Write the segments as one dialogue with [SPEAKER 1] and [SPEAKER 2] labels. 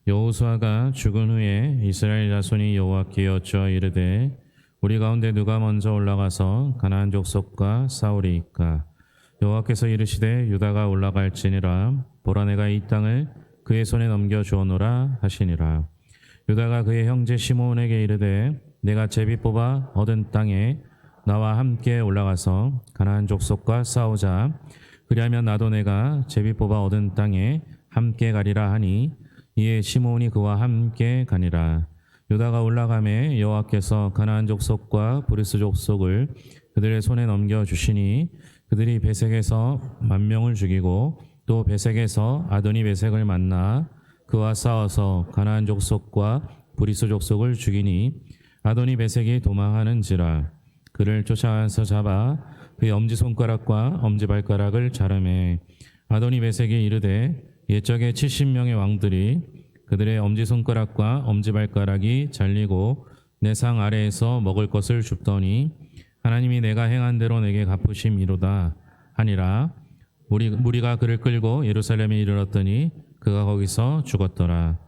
[SPEAKER 1] 여호수아가 죽은 후에 이스라엘 자손이 여호와께 여쭈어 이르되 우리 가운데 누가 먼저 올라가서 가나안 족속과 싸우리이까. 여호와께서 이르시되 유다가 올라갈지니라. 보라, 내가 이 땅을 그의 손에 넘겨 주어노라 하시니라. 유다가 그의 형제 시므온에게 이르되 내가 제비 뽑아 얻은 땅에 나와 함께 올라가서 가나안 족속과 싸우자. 그리하면 나도 내가 제비 뽑아 얻은 땅에 함께 가리라 하니 이에 시므온이 그와 함께 가니라. 유다가 올라가매 여호와께서 가나안 족속과 브리스 족속을 그들의 손에 넘겨 주시니 그들이 베색에서 10,000명을 죽이고 또 베색에서 아도니 베색을 만나 그와 싸워서 가나안 족속과 브리스 족속을 죽이니 아도니 베색이 도망하는지라. 그를 쫓아가서 잡아 그의 엄지손가락과 엄지발가락을 자르매 아도니 베색이 이르되 옛적에 70명의 왕들이 그들의 엄지손가락과 엄지발가락이 잘리고 내 상 아래에서 먹을 것을 줍더니 하나님이 내가 행한 대로 내게 갚으심이로다 하니라. 무리가 그를 끌고 예루살렘에 이르렀더니 그가 거기서 죽었더라.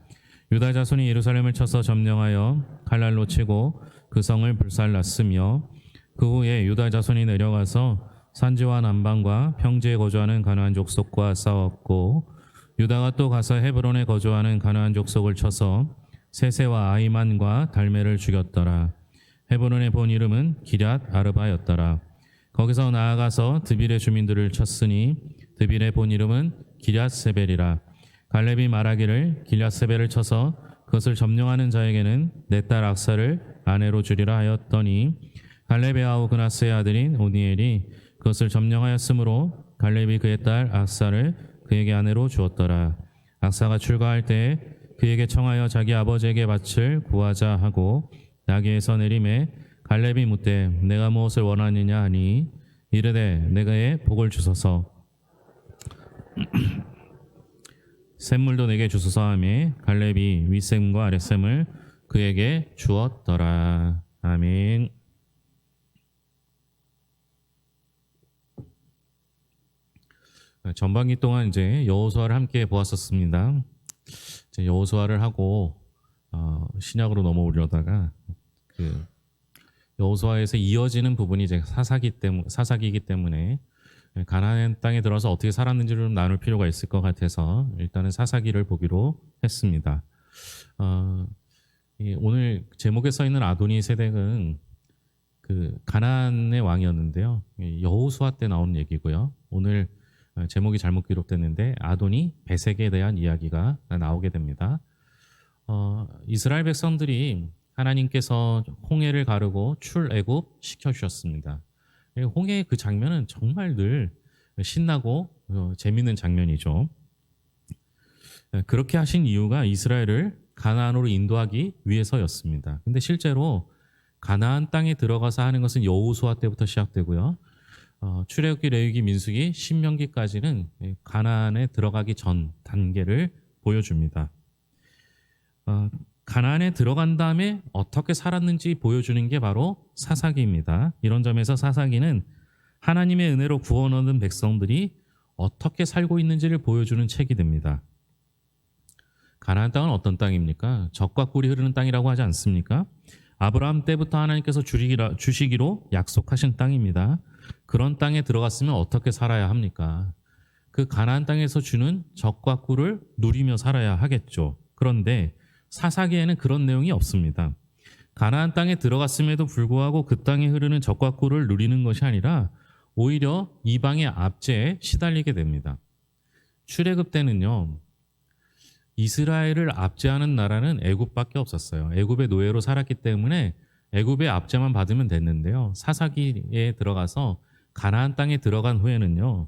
[SPEAKER 1] 유다 자손이 예루살렘을 쳐서 점령하여 칼날로 치고 그 성을 불살랐으며 그 후에 유다 자손이 내려가서 산지와 남방과 평지에 거주하는 가나안 족속과 싸웠고 유다가 또 가서 헤브론에 거주하는 가나안 족속을 쳐서 세세와 아이만과 달메를 죽였더라. 헤브론의 본 이름은 기럇 아르바였더라. 거기서 나아가서 드빌의 주민들을 쳤으니 드빌의 본 이름은 기럇세벨이라. 갈렙이 말하기를 기럇세벨을 쳐서 그것을 점령하는 자에게는 내 딸 악사를 아내로 주리라 하였더니 갈렙의 아우 그나스의 아들인 오니엘이 그것을 점령하였으므로 갈렙이 그의 딸 악사를 그에게 아내로 주었더라. 악사가 출가할 때에 그에게 청하여 자기 아버지에게 밭을 구하자 하고 나귀에서 내림에 갈렙이 묻되 내가 무엇을 원하느냐 하니 이르되 내게 복을 주소서 샘물도 내게 주소서 하며 갈렙이 윗샘과 아랫샘을 그에게 주었더라. 아멘. 전반기 동안 이제 여호수아를 함께 보았었습니다. 이제 여호수아를 하고 신약으로 넘어오려다가 그 여호수아에서 이어지는 부분이 이제 사사기이기 때문에 가나안 땅에 들어서 어떻게 살았는지를 좀 나눌 필요가 있을 것 같아서 일단은 사사기를 보기로 했습니다. 오늘 제목에 써 있는 아도니 세덱은 그 가나안의 왕이었는데요. 여호수아 때 나오는 얘기고요. 오늘 제목이 잘못 기록됐는데 아도니 베색에 대한 이야기가 나오게 됩니다. 이스라엘 백성들이 하나님께서 홍해를 가르고 출애굽 시켜주셨습니다. 홍해의 그 장면은 정말 늘 신나고 재밌는 장면이죠. 그렇게 하신 이유가 이스라엘을 가나안으로 인도하기 위해서였습니다. 근데 실제로 가나안 땅에 들어가서 하는 것은 여호수아 때부터 시작되고요. 출애굽기, 레위기, 민수기, 신명기까지는 가나안에 들어가기 전 단계를 보여줍니다. 가나안에 들어간 다음에 어떻게 살았는지 보여주는 게 바로 사사기입니다. 이런 점에서 사사기는 하나님의 은혜로 구원 얻은 백성들이 어떻게 살고 있는지를 보여주는 책이 됩니다. 가나안 땅은 어떤 땅입니까? 젖과 꿀이 흐르는 땅이라고 하지 않습니까? 아브라함 때부터 하나님께서 주시기로 약속하신 땅입니다. 그런 땅에 들어갔으면 어떻게 살아야 합니까? 그 가나안 땅에서 주는 젖과 꿀을 누리며 살아야 하겠죠. 그런데 사사기에는 그런 내용이 없습니다. 가나안 땅에 들어갔음에도 불구하고 그 땅에 흐르는 젖과 꿀을 누리는 것이 아니라 오히려 이방의 압제에 시달리게 됩니다. 출애굽 때는요, 이스라엘을 압제하는 나라는 애굽밖에 없었어요. 애굽의 노예로 살았기 때문에 애굽의 압제만 받으면 됐는데요. 사사기에 들어가서 가나안 땅에 들어간 후에는요,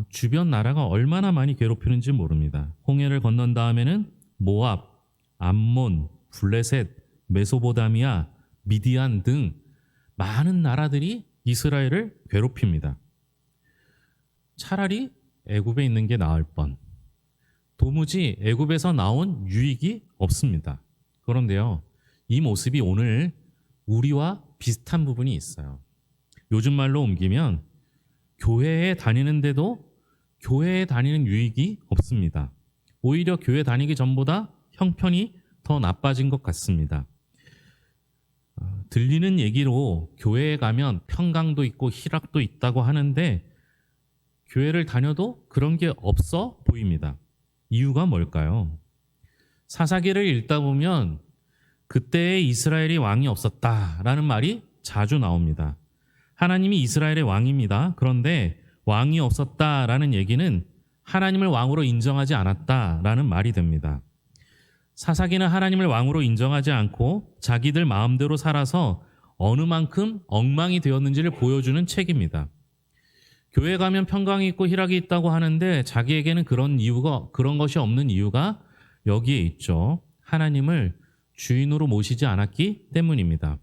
[SPEAKER 1] 주변 나라가 얼마나 많이 괴롭히는지 모릅니다. 홍해를 건넌 다음에는 모압, 암몬, 블레셋, 메소보다미아, 미디안 등 많은 나라들이 이스라엘을 괴롭힙니다. 차라리 애굽에 있는 게 나을 뻔. 도무지 애굽에서 나온 유익이 없습니다. 그런데요, 이 모습이 오늘 우리와 비슷한 부분이 있어요. 요즘 말로 옮기면 교회에 다니는데도 교회에 다니는 유익이 없습니다. 오히려 교회 다니기 전보다 형편이 더 나빠진 것 같습니다. 들리는 얘기로 교회에 가면 평강도 있고 희락도 있다고 하는데 교회를 다녀도 그런 게 없어 보입니다. 이유가 뭘까요? 사사기를 읽다 보면 그때에 이스라엘이 왕이 없었다라는 말이 자주 나옵니다. 하나님이 이스라엘의 왕입니다. 그런데 왕이 없었다라는 얘기는 하나님을 왕으로 인정하지 않았다라는 말이 됩니다. 사사기는 하나님을 왕으로 인정하지 않고 자기들 마음대로 살아서 어느 만큼 엉망이 되었는지를 보여주는 책입니다. 교회 가면 평강이 있고 희락이 있다고 하는데 자기에게는 그런 것이 없는 이유가 여기에 있죠. 하나님을 주인으로 모시지 않았기 때문입니다.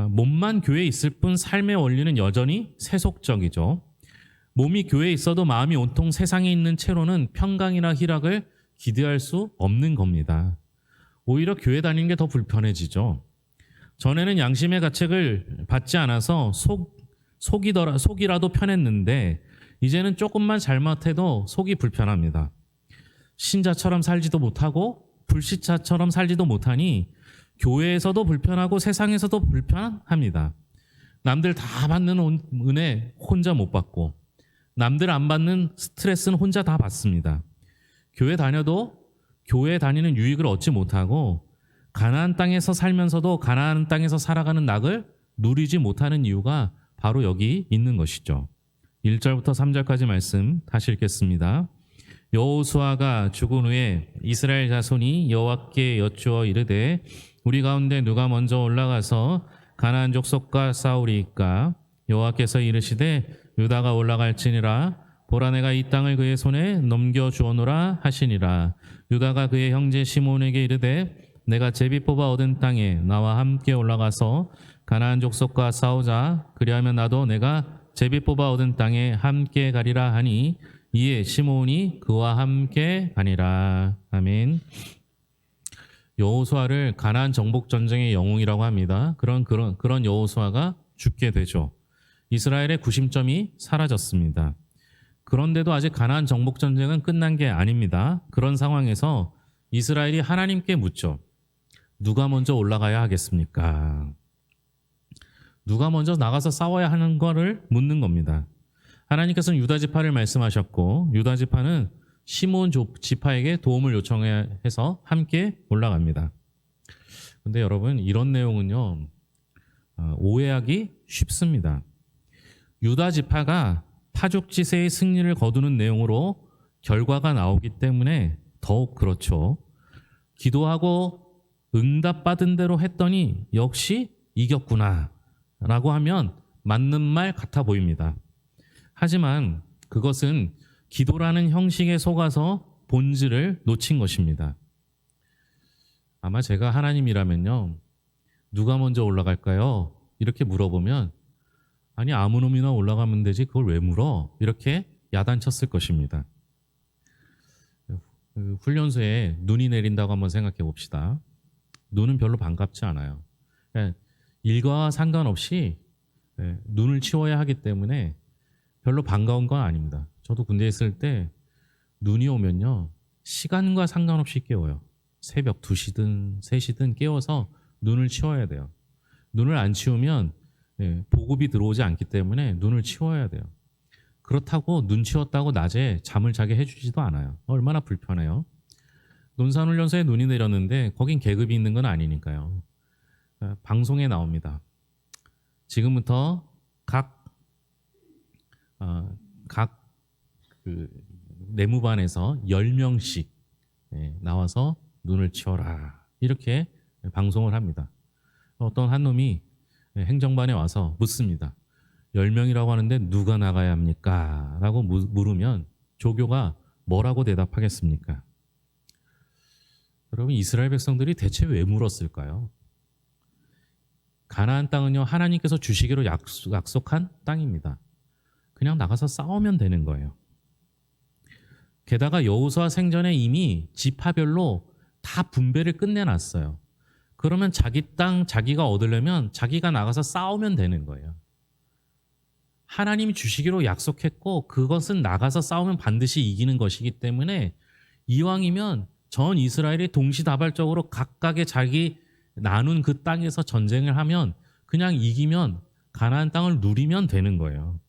[SPEAKER 1] 몸만 교회에 있을 뿐 삶의 원리는 여전히 세속적이죠. 몸이 교회에 있어도 마음이 온통 세상에 있는 채로는 평강이나 희락을 기대할 수 없는 겁니다. 오히려 교회 다니는 게 더 불편해지죠. 전에는 양심의 가책을 받지 않아서 속이라도 편했는데 이제는 조금만 잘못해도 속이 불편합니다. 신자처럼 살지도 못하고 불신자처럼 살지도 못하니 교회에서도 불편하고 세상에서도 불편합니다. 남들 다 받는 은혜 혼자 못 받고 남들 안 받는 스트레스는 혼자 다 받습니다. 교회 다녀도 교회 다니는 유익을 얻지 못하고 가나안 땅에서 살면서도 가나안 땅에서 살아가는 낙을 누리지 못하는 이유가 바로 여기 있는 것이죠. 1절부터 3절까지 말씀 다시 읽겠습니다. 여호수아가 죽은 후에 이스라엘 자손이 여호와께 여쭈어 이르되 우리 가운데 누가 먼저 올라가서 가나안 족속과 싸우리이까? 여호와께서 이르시되 유다가 올라갈지니라. 보라 내가 이 땅을 그의 손에 넘겨주어노라 하시니라. 유다가 그의 형제 시몬에게 이르되 내가 제비 뽑아 얻은 땅에 나와 함께 올라가서 가나안 족속과 싸우자. 그리하면 나도 내가 제비 뽑아 얻은 땅에 함께 가리라 하니 이에 시몬이 그와 함께 가니라. 아멘. 여호수아를 가나안 정복 전쟁의 영웅이라고 합니다. 그런 여호수아가 죽게 되죠. 이스라엘의 구심점이 사라졌습니다. 그런데도 아직 가나안 정복 전쟁은 끝난 게 아닙니다. 그런 상황에서 이스라엘이 하나님께 묻죠. 누가 먼저 올라가야 하겠습니까? 누가 먼저 나가서 싸워야 하는 거를 묻는 겁니다. 하나님께서는 유다 지파를 말씀하셨고 유다 지파는 시몬 지파에게 도움을 요청해서 함께 올라갑니다. 그런데 여러분 이런 내용은요 오해하기 쉽습니다. 유다 지파가 파죽지세의 승리를 거두는 내용으로 결과가 나오기 때문에 더욱 그렇죠. 기도하고 응답받은 대로 했더니 역시 이겼구나 라고 하면 맞는 말 같아 보입니다. 하지만 그것은 기도라는 형식에 속아서 본질을 놓친 것입니다. 아마 제가 하나님이라면요. 누가 먼저 올라갈까요? 이렇게 물어보면 아니 아무 놈이나 올라가면 되지 그걸 왜 물어? 이렇게 야단쳤을 것입니다. 훈련소에 눈이 내린다고 한번 생각해 봅시다. 눈은 별로 반갑지 않아요. 일과 상관없이 눈을 치워야 하기 때문에 별로 반가운 건 아닙니다. 저도 군대에 있을 때 눈이 오면요. 시간과 상관없이 깨워요. 새벽 2시든 3시든 깨워서 눈을 치워야 돼요. 눈을 안 치우면 보급이 들어오지 않기 때문에 눈을 치워야 돼요. 그렇다고 눈 치웠다고 낮에 잠을 자게 해주지도 않아요. 얼마나 불편해요. 논산훈련소에 눈이 내렸는데 거긴 계급이 있는 건 아니니까요. 방송에 나옵니다. 지금부터 각 내무반에서 10명씩 나와서 눈을 치워라 이렇게 방송을 합니다. 어떤 한 놈이 행정반에 와서 묻습니다. 10명이라고 하는데 누가 나가야 합니까? 라고 물으면 조교가 뭐라고 대답하겠습니까? 여러분 이스라엘 백성들이 대체 왜 물었을까요? 가나안 땅은요 하나님께서 주시기로 약속한 땅입니다. 그냥 나가서 싸우면 되는 거예요. 게다가 여호수아 생전에 이미 지파별로 다 분배를 끝내놨어요. 그러면 자기 땅 자기가 얻으려면 자기가 나가서 싸우면 되는 거예요. 하나님이 주시기로 약속했고 그것은 나가서 싸우면 반드시 이기는 것이기 때문에 이왕이면 전 이스라엘이 동시다발적으로 각각의 자기 나눈 그 땅에서 전쟁을 하면 그냥 이기면 가나안 땅을 누리면 되는 거예요.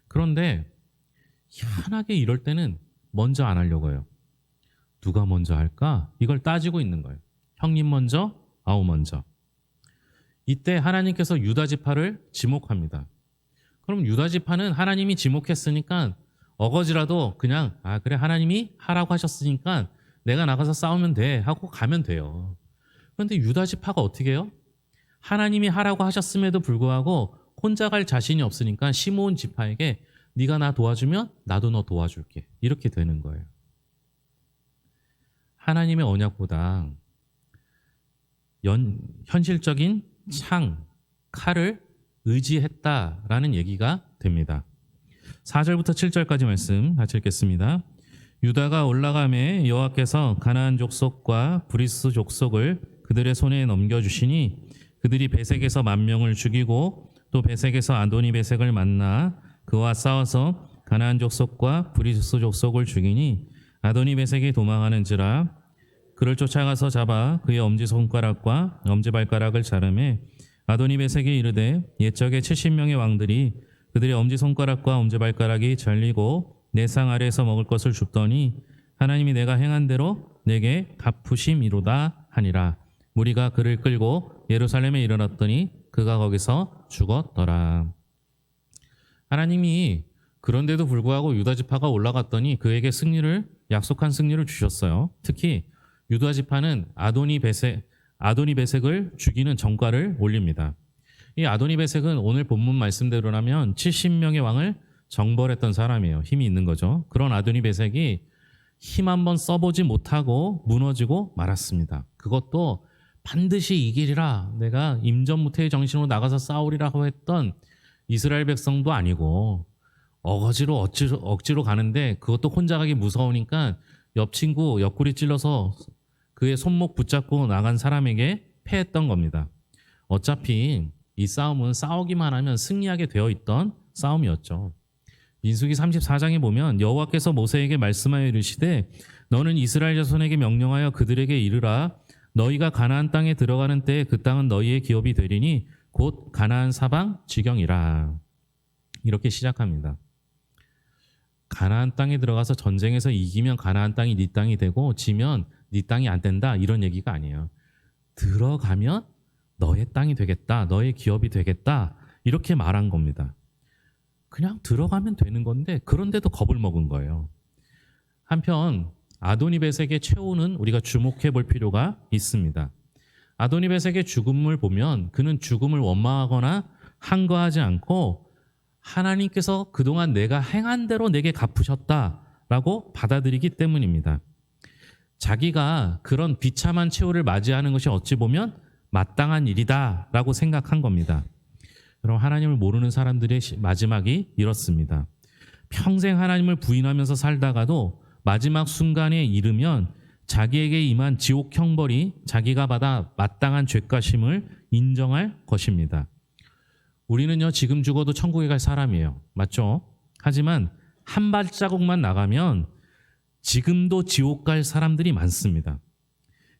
[SPEAKER 1] 그런데 희한하게 이럴 때는 먼저 안 하려고 해요. 누가 먼저 할까? 이걸 따지고 있는 거예요. 형님 먼저, 아우 먼저. 이때 하나님께서 유다 지파를 지목합니다. 그럼 유다 지파는 하나님이 지목했으니까 어거지라도 그냥 그래 하나님이 하라고 하셨으니까 내가 나가서 싸우면 돼 하고 가면 돼요. 그런데 유다 지파가 어떻게 해요? 하나님이 하라고 하셨음에도 불구하고 혼자 갈 자신이 없으니까 시므온 지파에게 네가 나 도와주면 나도 너 도와줄게. 이렇게 되는 거예요. 하나님의 언약보다 현실적인 창, 칼을 의지했다라는 얘기가 됩니다. 4절부터 7절까지 말씀 같이 읽겠습니다. 유다가 올라가매 여호와께서 가나안 족속과 브리스 족속을 그들의 손에 넘겨주시니 그들이 베색에서 10,000명을 죽이고 또 베색에서 아도니 베색을 만나 그와 싸워서 가나안 족속과 브리스 족속을 죽이니 아도니 베색이 도망하는지라 그를 쫓아가서 잡아 그의 엄지손가락과 엄지발가락을 자르매 아도니 베색이 이르되 옛적에 70명의 왕들이 그들의 엄지손가락과 엄지발가락이 잘리고 내 상 아래에서 먹을 것을 줍더니 하나님이 내가 행한 대로 내게 갚으심이로다 하니라. 무리가 그를 끌고 예루살렘에 이르렀더니 그가 거기서 죽었더라. 하나님이 그런데도 불구하고 유다 지파가 올라갔더니 그에게 약속한 승리를 주셨어요. 특히 유다 지파는 아도니 베색을 죽이는 전과를 올립니다. 이 아도니 베색은 오늘 본문 말씀대로라면 70명의 왕을 정벌했던 사람이에요. 힘이 있는 거죠. 그런 아도니 베색이 힘 한번 써보지 못하고 무너지고 말았습니다. 그것도 반드시 이기리라 내가 임전무태의 정신으로 나가서 싸우리라고 했던 이스라엘 백성도 아니고 억지로 가는데 그것도 혼자 가기 무서우니까 옆 친구 옆구리 찔러서 그의 손목 붙잡고 나간 사람에게 패했던 겁니다. 어차피 이 싸움은 싸우기만 하면 승리하게 되어 있던 싸움이었죠. 민수기 34장에 보면 여호와께서 모세에게 말씀하여 이르시되 너는 이스라엘 자손에게 명령하여 그들에게 이르라 너희가 가나안 땅에 들어가는 때에 그 땅은 너희의 기업이 되리니 곧 가나안 사방 지경이라. 이렇게 시작합니다. 가나안 땅에 들어가서 전쟁에서 이기면 가나안 땅이 네 땅이 되고 지면 네 땅이 안 된다 이런 얘기가 아니에요. 들어가면 너의 땅이 되겠다. 너의 기업이 되겠다. 이렇게 말한 겁니다. 그냥 들어가면 되는 건데 그런데도 겁을 먹은 거예요. 한편 아도니 베색의 최후는 우리가 주목해 볼 필요가 있습니다. 아도니 베색의 죽음을 보면 그는 죽음을 원망하거나 항거하지 않고 하나님께서 그동안 내가 행한 대로 내게 갚으셨다라고 받아들이기 때문입니다. 자기가 그런 비참한 최후를 맞이하는 것이 어찌 보면 마땅한 일이다라고 생각한 겁니다. 여러분 하나님을 모르는 사람들의 마지막이 이렇습니다. 평생 하나님을 부인하면서 살다가도 마지막 순간에 이르면 자기에게 임한 지옥 형벌이 자기가 받아 마땅한 죄가심을 인정할 것입니다. 우리는요 지금 죽어도 천국에 갈 사람이에요. 맞죠? 하지만 한 발자국만 나가면 지금도 지옥 갈 사람들이 많습니다.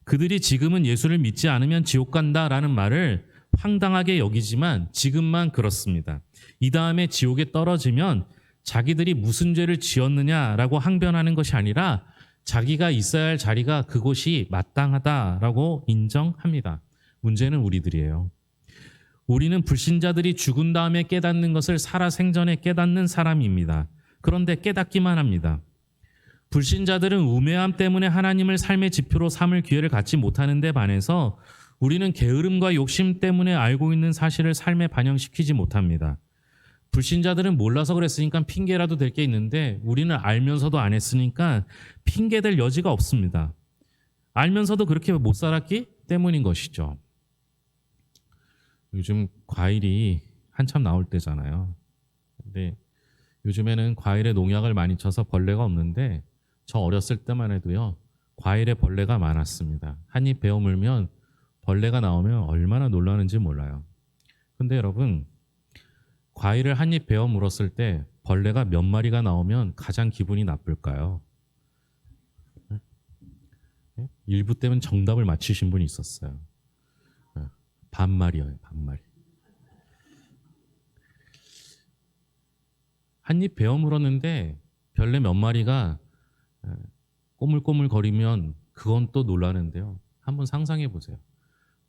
[SPEAKER 1] 그들이 지금은 예수를 믿지 않으면 지옥 간다라는 말을 황당하게 여기지만 지금만 그렇습니다. 이 다음에 지옥에 떨어지면 자기들이 무슨 죄를 지었느냐라고 항변하는 것이 아니라 자기가 있어야 할 자리가 그곳이 마땅하다라고 인정합니다. 문제는 우리들이에요. 우리는 불신자들이 죽은 다음에 깨닫는 것을 살아 생전에 깨닫는 사람입니다. 그런데 깨닫기만 합니다. 불신자들은 우매함 때문에 하나님을 삶의 지표로 삼을 기회를 갖지 못하는 데 반해서 우리는 게으름과 욕심 때문에 알고 있는 사실을 삶에 반영시키지 못합니다. 불신자들은 몰라서 그랬으니까 핑계라도 될 게 있는데 우리는 알면서도 안 했으니까 핑계될 여지가 없습니다. 알면서도 그렇게 못 살았기 때문인 것이죠. 요즘 과일이 한참 나올 때잖아요. 근데 요즘에는 과일에 농약을 많이 쳐서 벌레가 없는데 저 어렸을 때만 해도요. 과일에 벌레가 많았습니다. 한 입 베어 물면 벌레가 나오면 얼마나 놀라는지 몰라요. 근데 여러분 과일을 한 입 베어 물었을 때 벌레가 몇 마리가 나오면 가장 기분이 나쁠까요? 일부 때는 정답을 맞히신 분이 있었어요. 반말이에요, 반말. 한 입 베어 물었는데 별내 몇 마리가 꼬물꼬물 거리면 그건 또 놀라는데요. 한번 상상해 보세요.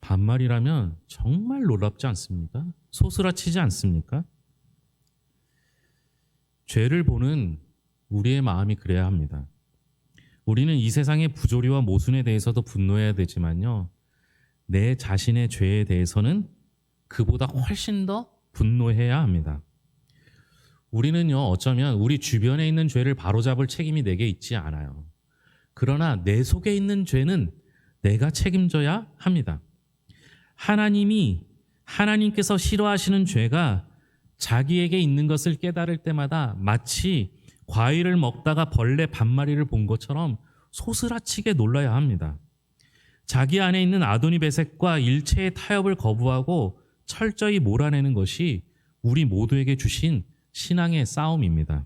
[SPEAKER 1] 반말이라면 정말 놀랍지 않습니까? 소스라치지 않습니까? 죄를 보는 우리의 마음이 그래야 합니다. 우리는 이 세상의 부조리와 모순에 대해서도 분노해야 되지만요. 내 자신의 죄에 대해서는 그보다 훨씬 더 분노해야 합니다. 우리는요, 어쩌면 우리 주변에 있는 죄를 바로잡을 책임이 내게 있지 않아요. 그러나 내 속에 있는 죄는 내가 책임져야 합니다. 하나님께서 싫어하시는 죄가 자기에게 있는 것을 깨달을 때마다 마치 과일을 먹다가 벌레 반마리를 본 것처럼 소스라치게 놀라야 합니다. 자기 안에 있는 아도니베섹과 일체의 타협을 거부하고 철저히 몰아내는 것이 우리 모두에게 주신 신앙의 싸움입니다.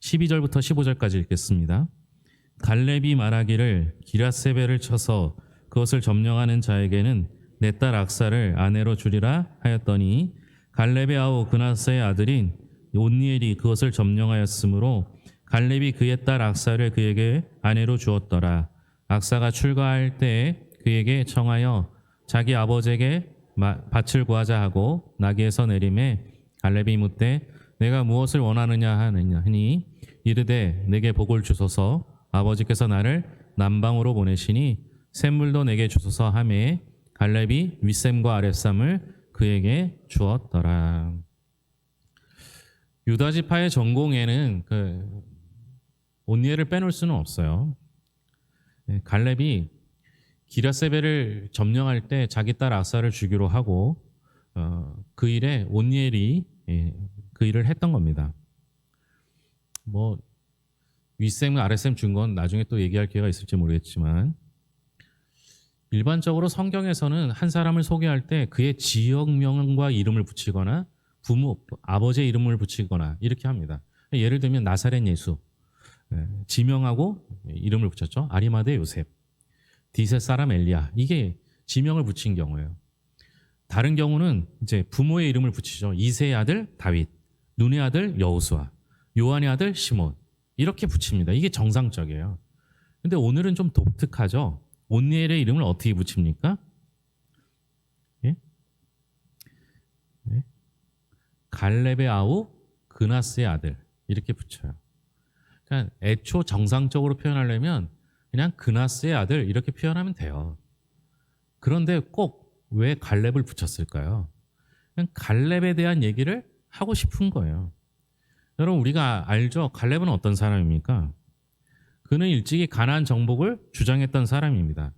[SPEAKER 1] 12절부터 15절까지 읽겠습니다. 갈렙이 말하기를 기라세벨을 쳐서 그것을 점령하는 자에게는 내 딸 악사를 아내로 주리라 하였더니 갈렙의 아우 그나스의 아들인 온니엘이 그것을 점령하였으므로 갈렙이 그의 딸 악사를 그에게 아내로 주었더라. 악사가 출가할 때에 그에게 청하여 자기 아버지에게 밭을 구하자 하고 나귀에서 내림에 갈렙이 묻되 내가 무엇을 원하느냐 하니 이르되 내게 복을 주소서 아버지께서 나를 남방으로 보내시니 샘물도 내게 주소서 하매 갈렙이 윗샘과 아랫샘을 그에게 주었더라. 유다 지파의 전공에는 온니엘을 빼놓을 수는 없어요. 갈렙이 기라세벨을 점령할 때 자기 딸 악사를 주기로 하고 그 일에 온니엘이 그 일을 했던 겁니다. 뭐 윗셈 아랫셈 준 건 나중에 또 얘기할 기회가 있을지 모르겠지만 일반적으로 성경에서는 한 사람을 소개할 때 그의 지역명과 이름을 붙이거나 부모, 아버지의 이름을 붙이거나 이렇게 합니다. 예를 들면 나사렛 예수, 지명하고 이름을 붙였죠. 아리마대 요셉, 디셋 사람 엘리야, 이게 지명을 붙인 경우예요. 다른 경우는 이제 부모의 이름을 붙이죠. 이새의 아들 다윗, 눈의 아들 여호수아, 요한의 아들 시몬, 이렇게 붙입니다. 이게 정상적이에요. 근데 오늘은 좀 독특하죠. 온니엘의 이름을 어떻게 붙입니까? 예? 예? 갈렙의 아우 그나스의 아들, 이렇게 붙여요. 그러니까 애초 정상적으로 표현하려면 그냥 그나스의 아들 이렇게 표현하면 돼요. 그런데 꼭 왜 갈렙을 붙였을까요? 그냥 갈렙에 대한 얘기를 하고 싶은 거예요. 여러분, 우리가 알죠? 갈렙은 어떤 사람입니까? 그는 일찍이 가나안 정복을 주장했던 사람입니다.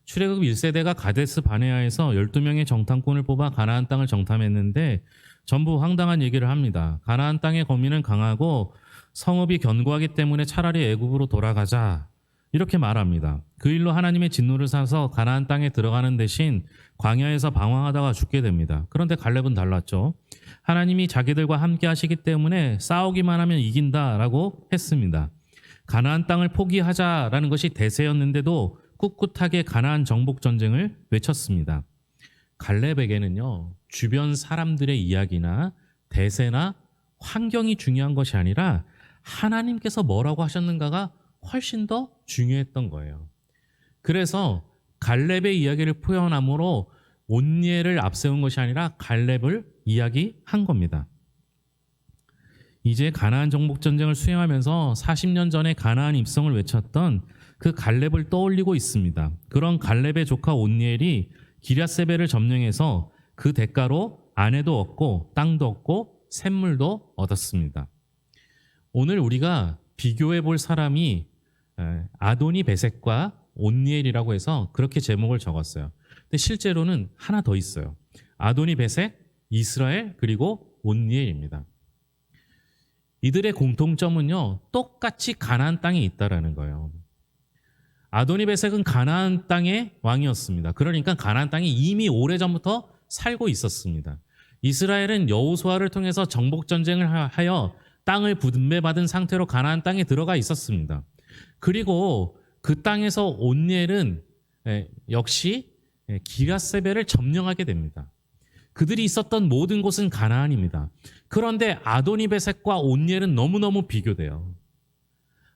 [SPEAKER 1] 출애굽 1세대가 가데스 바네아에서 12명의 정탐꾼을 뽑아 가나안 땅을 정탐했는데 전부 황당한 얘기를 합니다. 가나안 땅의 거민은 강하고 성읍이 견고하기 때문에 차라리 애굽으로 돌아가자, 이렇게 말합니다. 그 일로 하나님의 진노를 사서 가나안 땅에 들어가는 대신 광야에서 방황하다가 죽게 됩니다. 그런데 갈렙은 달랐죠. 하나님이 자기들과 함께 하시기 때문에 싸우기만 하면 이긴다라고 했습니다. 가나안 땅을 포기하자라는 것이 대세였는데도 꿋꿋하게 가나안 정복 전쟁을 외쳤습니다. 갈렙에게는요, 주변 사람들의 이야기나 대세나 환경이 중요한 것이 아니라 하나님께서 뭐라고 하셨는가가 훨씬 더 중요했던 거예요. 그래서 갈렙의 이야기를 표현함으로 온니엘을 앞세운 것이 아니라 갈렙을 이야기한 겁니다. 이제 가나안 정복 전쟁을 수행하면서 40년 전에 가나안 입성을 외쳤던 그 갈렙을 떠올리고 있습니다. 그런 갈렙의 조카 온니엘이 기랴세벨을 점령해서 그 대가로 아내도 얻고 땅도 얻고 샘물도 얻었습니다. 오늘 우리가 비교해 볼 사람이 아도니 베섹과 온니엘이라고 해서 그렇게 제목을 적었어요. 근데 실제로는 하나 더 있어요. 아도니 베섹, 이스라엘, 그리고 온니엘입니다. 이들의 공통점은요, 똑같이 가나안 땅에 있다라는 거예요. 아도니 베섹은 가나안 땅의 왕이었습니다. 그러니까 가나안 땅에 이미 오래전부터 살고 있었습니다. 이스라엘은 여호수아를 통해서 정복 전쟁을 하여 땅을 분배받은 상태로 가나안 땅에 들어가 있었습니다. 그리고 그 땅에서 온니엘은 역시 기라세벨을 점령하게 됩니다. 그들이 있었던 모든 곳은 가나안입니다. 그런데 아도니베섹과 온니엘은 너무너무 비교돼요.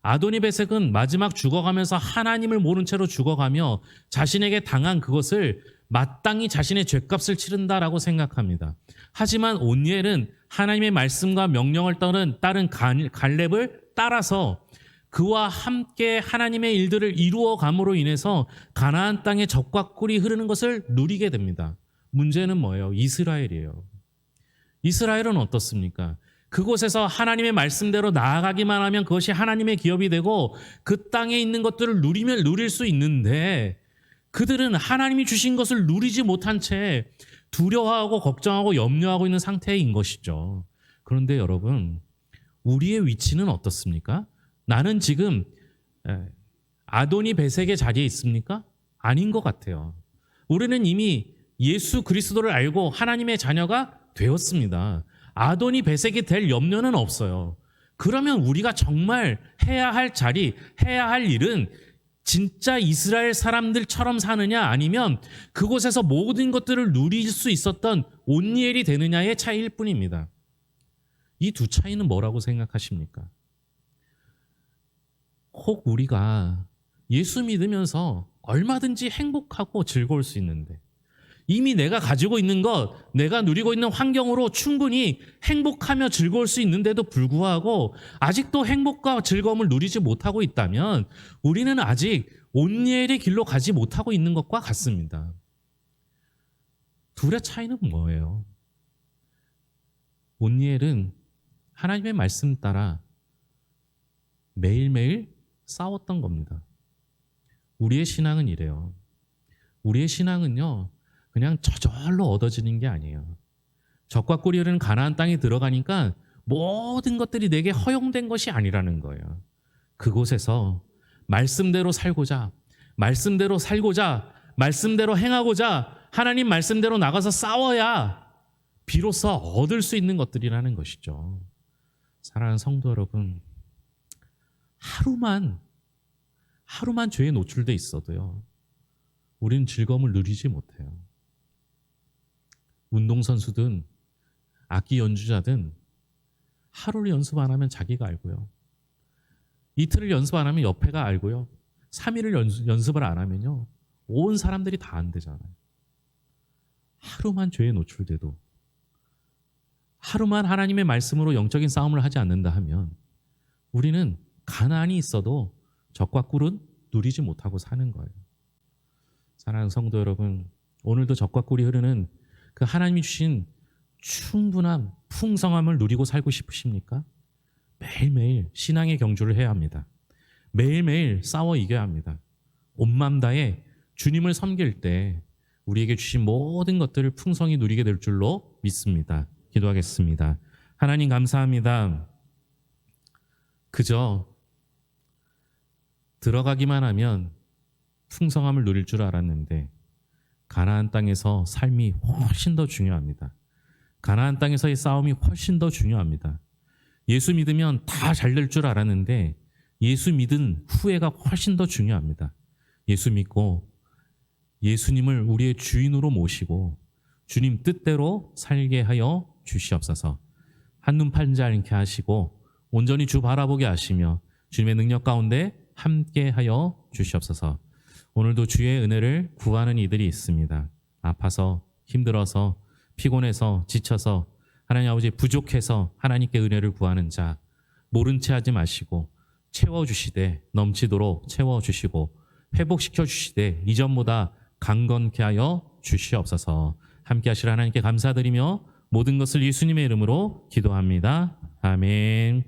[SPEAKER 1] 아도니베섹은 마지막 죽어가면서 하나님을 모른 채로 죽어가며 자신에게 당한 그것을 마땅히 자신의 죄값을 치른다라고 생각합니다. 하지만 온니엘은 하나님의 말씀과 명령을 따른 갈렙을 따라서 그와 함께 하나님의 일들을 이루어감으로 인해서 가나안 땅의 젖과 꿀이 흐르는 것을 누리게 됩니다. 문제는 뭐예요? 이스라엘이에요. 이스라엘은 어떻습니까? 그곳에서 하나님의 말씀대로 나아가기만 하면 그것이 하나님의 기업이 되고 그 땅에 있는 것들을 누리면 누릴 수 있는데 그들은 하나님이 주신 것을 누리지 못한 채 두려워하고 걱정하고 염려하고 있는 상태인 것이죠. 그런데 여러분, 우리의 위치는 어떻습니까? 나는 지금 아도니 베섹의 자리에 있습니까? 아닌 것 같아요. 우리는 이미 예수 그리스도를 알고 하나님의 자녀가 되었습니다. 아도니 베섹이 될 염려는 없어요. 그러면 우리가 정말 해야 할 자리, 해야 할 일은 진짜 이스라엘 사람들처럼 사느냐 아니면 그곳에서 모든 것들을 누릴 수 있었던 온니엘이 되느냐의 차이일 뿐입니다. 이 두 차이는 뭐라고 생각하십니까? 혹 우리가 예수 믿으면서 얼마든지 행복하고 즐거울 수 있는데 이미 내가 가지고 있는 것, 내가 누리고 있는 환경으로 충분히 행복하며 즐거울 수 있는데도 불구하고 아직도 행복과 즐거움을 누리지 못하고 있다면 우리는 아직 온니엘의 길로 가지 못하고 있는 것과 같습니다. 둘의 차이는 뭐예요? 온니엘은 하나님의 말씀 따라 매일매일 싸웠던 겁니다. 우리의 신앙은 이래요. 우리의 신앙은요, 그냥 저절로 얻어지는 게 아니에요. 젖과 꿀이 흐르는 가나안 땅에 들어가니까 모든 것들이 내게 허용된 것이 아니라는 거예요. 그곳에서 말씀대로 살고자, 말씀대로 행하고자 하나님 말씀대로 나가서 싸워야 비로소 얻을 수 있는 것들이라는 것이죠. 사랑하는 성도 여러분, 하루만 죄에 노출돼 있어도요, 우리는 즐거움을 누리지 못해요. 운동선수든 악기 연주자든 하루를 연습 안 하면 자기가 알고요. 이틀을 연습 안 하면 옆에가 알고요. 3일을 연습을 안 하면요, 온 사람들이 다 안 되잖아요. 하루만 죄에 노출돼도, 하루만 하나님의 말씀으로 영적인 싸움을 하지 않는다 하면 우리는 가난이 있어도 젖과 꿀은 누리지 못하고 사는 거예요. 사랑하는 성도 여러분, 오늘도 젖과 꿀이 흐르는 그 하나님이 주신 충분한 풍성함을 누리고 살고 싶으십니까? 매일매일 신앙의 경주를 해야 합니다. 매일매일 싸워 이겨야 합니다. 온 맘 다해 주님을 섬길 때 우리에게 주신 모든 것들을 풍성히 누리게 될 줄로 믿습니다. 기도하겠습니다. 하나님 감사합니다. 그저 들어가기만 하면 풍성함을 누릴 줄 알았는데 가나안 땅에서 삶이 훨씬 더 중요합니다. 가나안 땅에서의 싸움이 훨씬 더 중요합니다. 예수 믿으면 다 잘 될 줄 알았는데 예수 믿은 후회가 훨씬 더 중요합니다. 예수 믿고 예수님을 우리의 주인으로 모시고 주님 뜻대로 살게 하여 주시옵소서. 한눈 팔지 않게 하시고 온전히 주 바라보게 하시며 주님의 능력 가운데 함께 하여 주시옵소서. 오늘도 주의 은혜를 구하는 이들이 있습니다. 아파서, 힘들어서, 피곤해서, 지쳐서, 하나님 아버지 부족해서 하나님께 은혜를 구하는 자, 모른 채 하지 마시고 채워주시되 넘치도록 채워주시고 회복시켜 주시되 이전보다 강건케 하여 주시옵소서. 함께 하시라 하나님께 감사드리며 모든 것을 예수님의 이름으로 기도합니다. 아멘.